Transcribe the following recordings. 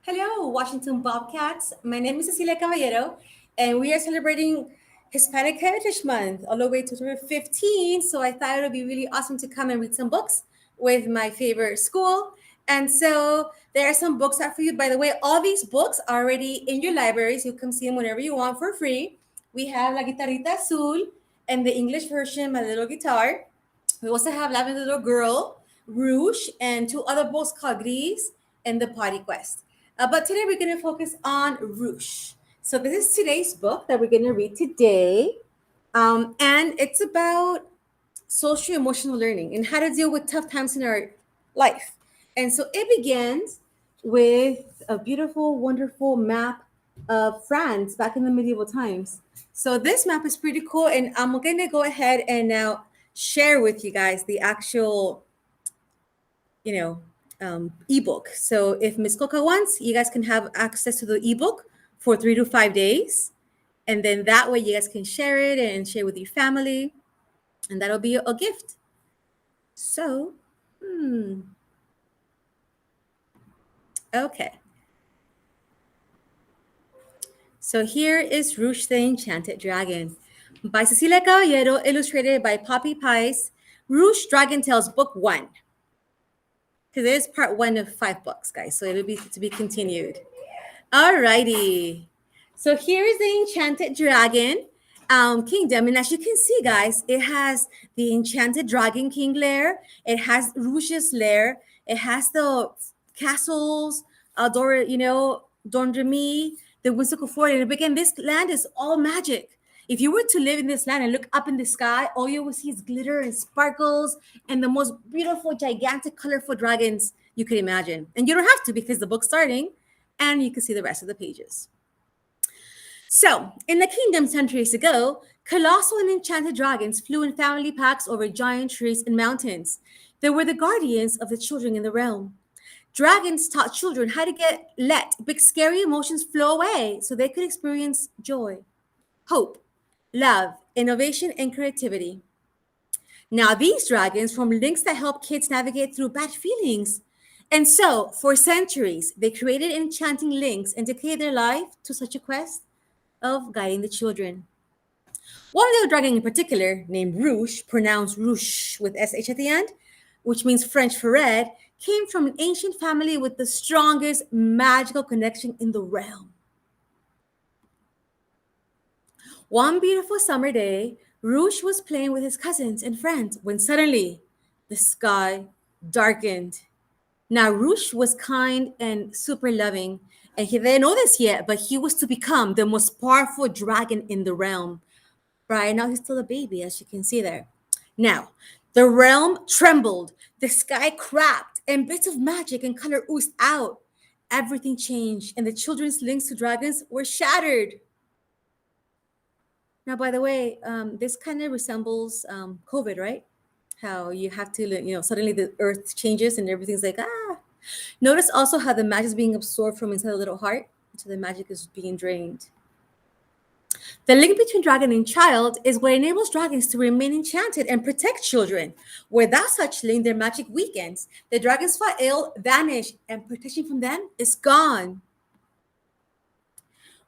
Hello, Washington Bobcats. My name is Cecilia Caballero, and we are celebrating Hispanic Heritage Month all the way to 2015. So I thought it would be really awesome to come and read some books with my favorite school. And so there are some books out for you. By the way, all these books are already in your libraries. You can see them whenever you want for free. We have La Guitarrita Azul and the English version, My Little Guitar. We also have Lavender Little Girl, Rouge, and two other books called Gris and The Potty Quest. But today we're going to focus on Rouge. So this is today's book that we're going to read today. And it's about social emotional learning and how to deal with tough times in our life. And so it begins with a beautiful, wonderful map of France back in the medieval times. So this map is pretty cool, and I'm gonna go ahead and now share with you guys the actual, ebook. So if Miss Coca wants, you guys can have access to the ebook for 3 to 5 days, and then that way you guys can share it and share with your family, and that'll be a gift. So, okay. So here is Rouge the Enchanted Dragon by Cecilia Caballero, illustrated by Poppy Pies, Rouge Dragon Tales Book 1. Because it is part 1 of 5 books, guys. So it'll be to be continued. Alrighty. So here is the Enchanted Dragon Kingdom. And as you can see, guys, it has the Enchanted Dragon King lair. It has Rouge's lair. It has the castles, Dondremy, the Whimsical Fort. And again, this land is all magic. If you were to live in this land and look up in the sky, all you will see is glitter and sparkles and the most beautiful, gigantic, colorful dragons you could imagine. And you don't have to because the book's starting and you can see the rest of the pages. So, in the kingdom centuries ago, colossal and enchanted dragons flew in family packs over giant trees and mountains. They were the guardians of the children in the realm. Dragons taught children how to let big scary emotions flow away so they could experience joy, hope, love, innovation, and creativity. Now, these dragons form links that help kids navigate through bad feelings. And so, for centuries, they created enchanting links and dedicated their life to such a quest of guiding the children. One little dragon in particular, named Rouge, pronounced Rouge with SH at the end, which means French for red, came from an ancient family with the strongest magical connection in the realm. One beautiful summer day, Rouge was playing with his cousins and friends when suddenly the sky darkened. Now, Rouge was kind and super loving, and he didn't know this yet, but he was to become the most powerful dragon in the realm. Right now, he's still a baby, as you can see there. Now, the realm trembled, the sky cracked, and bits of magic and color oozed out. Everything changed, and the children's links to dragons were shattered. Now, by the way, this kind of resembles COVID, right? How you have to, suddenly the earth changes and everything's like, ah. Notice also how the magic is being absorbed from inside the little heart. So the magic is being drained. The link between dragon and child is what enables dragons to remain enchanted and protect children. Without such link, their magic weakens. The dragons fall ill, vanish, and protection from them is gone.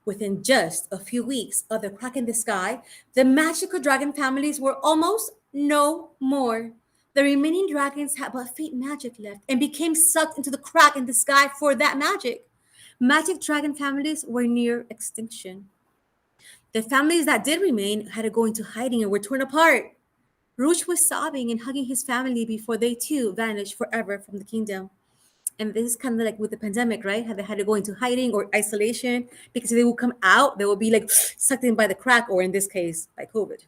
Within just a few weeks of the crack in the sky, the magical dragon families were almost no more. The remaining dragons had but faint magic left and became sucked into the crack in the sky for that magic. Magic dragon families were near extinction. The families that did remain had to go into hiding and were torn apart. Rouge was sobbing and hugging his family before they too vanished forever from the kingdom. And this is kind of like with the pandemic, right? How they had to go into hiding or isolation because if they would come out, they would be like sucked in by the crack, or in this case, by COVID.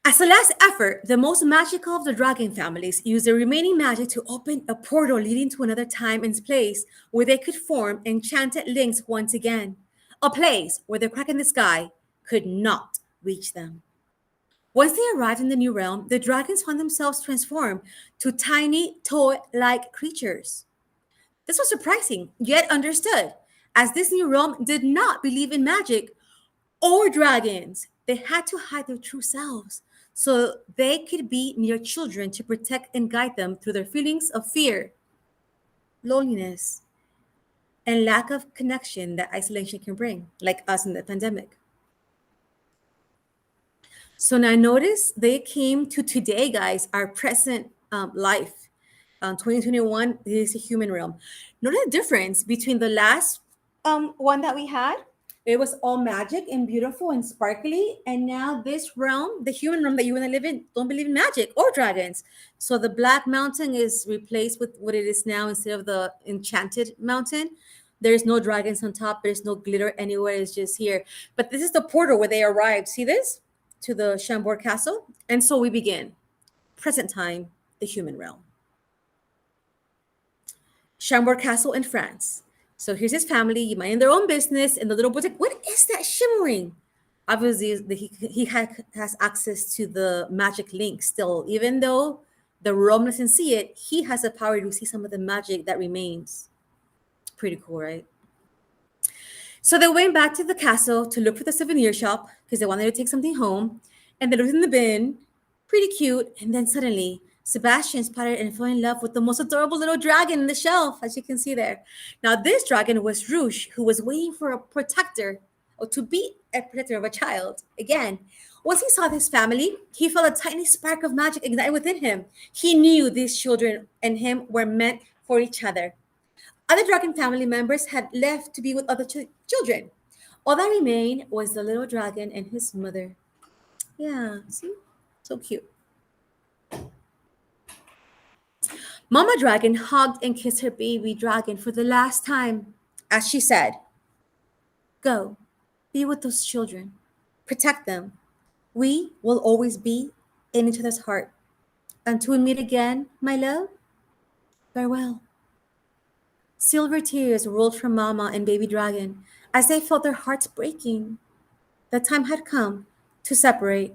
As a last effort, the most magical of the dragon families used the remaining magic to open a portal leading to another time and place where they could form enchanted links once again. A place where the crack in the sky could not reach them. Once they arrived in the new realm, the dragons found themselves transformed to tiny, toy-like creatures. This was surprising, yet understood, as this new realm did not believe in magic or dragons. They had to hide their true selves so they could be near children to protect and guide them through their feelings of fear. loneliness, and lack of connection that isolation can bring, like us in the pandemic. So now notice they came to today, guys, our present life. 2021 is a human realm. Notice the difference between the last one that we had. It was all magic and beautiful and sparkly. And now this realm, the human realm that you want to live in, don't believe in magic or dragons. So the Black Mountain is replaced with what it is now instead of the Enchanted Mountain. There's no dragons on top. There's no glitter anywhere. It's just here. But this is the portal where they arrived. See this? To the Chambord Castle. And so we begin. Present time, the human realm. Chambord Castle in France. So here's his family, you minding their own business, and the little boy's like, what is that shimmering? Obviously, has access to the magic link still, even though the realm doesn't see it, he has the power to see some of the magic that remains. Pretty cool, right? So they went back to the castle to look for the souvenir shop because they wanted to take something home. And they looked in the bin, pretty cute. And then suddenly, Sebastian spotted and fell in love with the most adorable little dragon in the shelf, as you can see there. Now, this dragon was Rouge, who was waiting for a protector or to be a protector of a child. Again, once he saw this family, he felt a tiny spark of magic ignite within him. He knew these children and him were meant for each other. Other dragon family members had left to be with other children. All that remained was the little dragon and his mother. Yeah, see? So cute. Mama Dragon hugged and kissed her baby dragon for the last time as she said, go, be with those children, protect them. We will always be in each other's heart. Until we meet again, my love, farewell. Silver tears rolled from Mama and baby dragon as they felt their hearts breaking. The time had come to separate,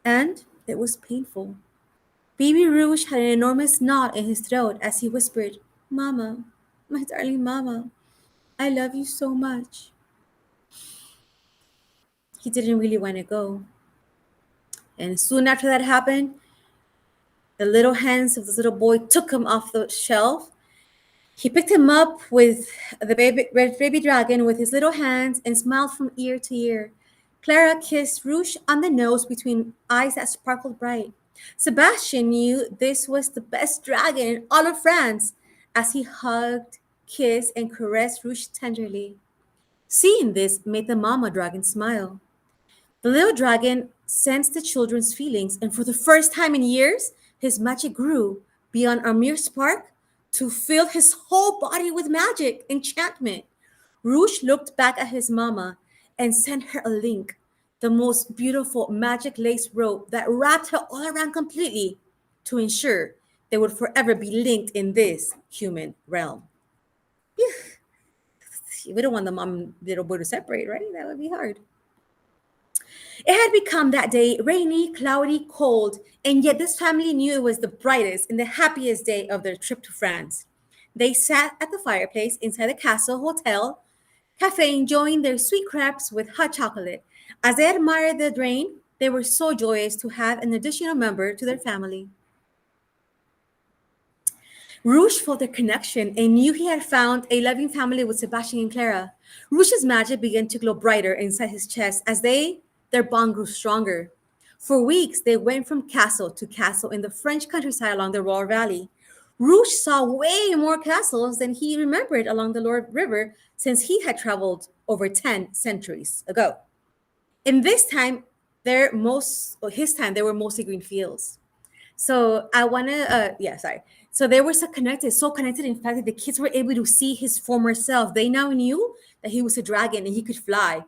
and it was painful. Baby Rouge had an enormous knot in his throat as he whispered, Mama, my darling Mama, I love you so much. He didn't really want to go. And soon after that happened, the little hands of this little boy took him off the shelf. He picked him up with the baby dragon with his little hands and smiled from ear to ear. Clara kissed Rouge on the nose between eyes that sparkled bright. Sebastian knew this was the best dragon in all of France as he hugged, kissed, and caressed Rouge tenderly. Seeing this made the mama dragon smile. The little dragon sensed the children's feelings, and for the first time in years, his magic grew beyond a mere spark to fill his whole body with magic, enchantment. Rouge looked back at his mama and sent her a link, the most beautiful magic lace robe that wrapped her all around completely to ensure they would forever be linked in this human realm. Phew. We don't want the mom and little boy to separate, right? That would be hard. It had become that day rainy, cloudy, cold, and yet this family knew it was the brightest and the happiest day of their trip to France. They sat at the fireplace inside the castle hotel cafe enjoying their sweet crepes with hot chocolate. As they admired the rain, they were so joyous to have an additional member to their family. Rouge felt their connection and knew he had found a loving family with Sebastian and Clara. Rouge's magic began to glow brighter inside his chest as their bond grew stronger. For weeks, they went from castle to castle in the French countryside along the Loire Valley. Rouge saw way more castles than he remembered along the Loire River since he had traveled over 10 centuries ago. In this time, his time, there were mostly green fields. So I want to, sorry. So they were so connected, in fact, that the kids were able to see his former self. They now knew that he was a dragon and he could fly.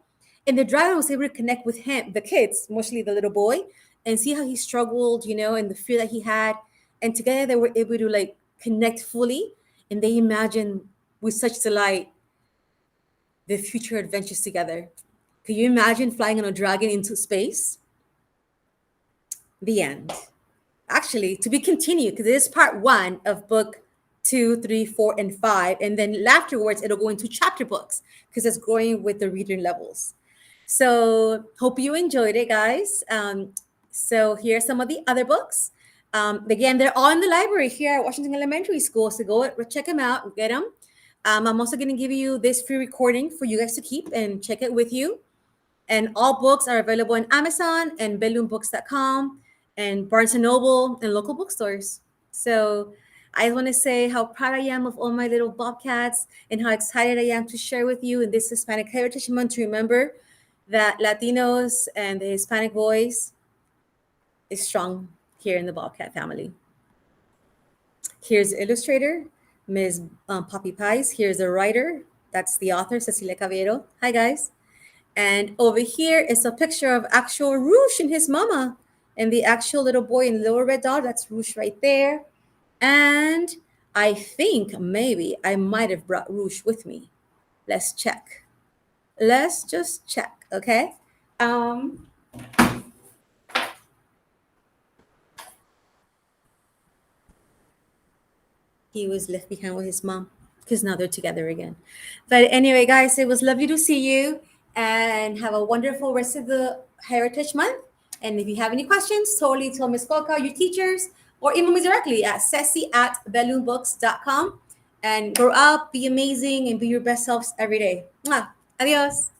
And the dragon was able to connect with him, the kids, mostly the little boy, and see how he struggled, and the fear that he had. And together they were able to connect fully. And they imagined with such delight the future adventures together. Could you imagine flying on a dragon into space? The end. Actually, to be continued, because this is part 1 of book 2, 3, 4, and 5. And then afterwards, it'll go into chapter books because it's growing with the reader levels. So hope you enjoyed it, guys. So here are some of the other books. Again, they're all in the library here at Washington Elementary School. So go check them out and get them. I'm also going to give you this free recording for you guys to keep and check it with you. And all books are available on Amazon and balloonbooks.com and Barnes and Noble and local bookstores. So I want to say how proud I am of all my little Bobcats and how excited I am to share with you in this Hispanic Heritage Month to remember that Latinos and the Hispanic voice is strong here in the Bobcat family. Here's the illustrator, Ms. Poppy Pies. Here's the writer. That's the author, Cecilia Caballero. Hi, guys. And over here is a picture of actual Rouge and his mama. And the actual little boy in the little red dot, that's Rouge right there. And I think maybe I might have brought Rouge with me. Let's check. Let's just check, okay? He was left behind with his mom because now they're together again. But anyway, guys, it was lovely to see you and have a wonderful rest of the Heritage Month. And if you have any questions, totally tell Miss Coca, your teachers, or email me directly at ceci@balloonbooks.com. And grow up, be amazing, and be your best selves every day. Mwah. Adios.